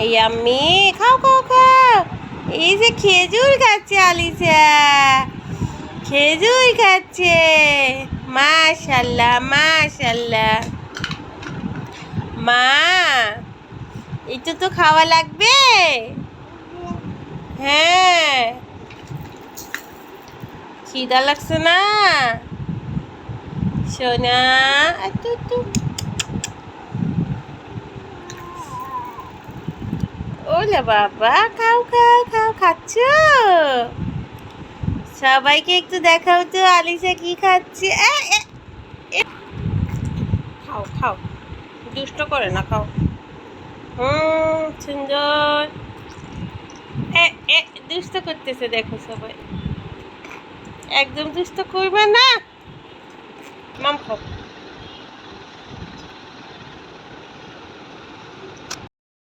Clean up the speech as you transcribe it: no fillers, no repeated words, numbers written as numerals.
এই আমি খাও খাও খাও। এই যে খেজুর খাচ্ছে আলিশা, খেজুর খাচ্ছে। মাশাল্লাহ মাশাল্লাহ। মা, একটু তো খাওয়া লাগবে। হ্যাঁ, খিদা লাগছে না সোনা? একটু ওলে বাবা, খাও খাও খাও। খাচ্ছ? সবাইকে একটু দেখাও তো আলিশা কি খাচ্ছে। খাও খাও, দুষ্ট করে না, খাও। সুন্দর। দুষ্ট করতেছে দেখো সবাই, একদম দুষ্ট করবে না। মাম খাও।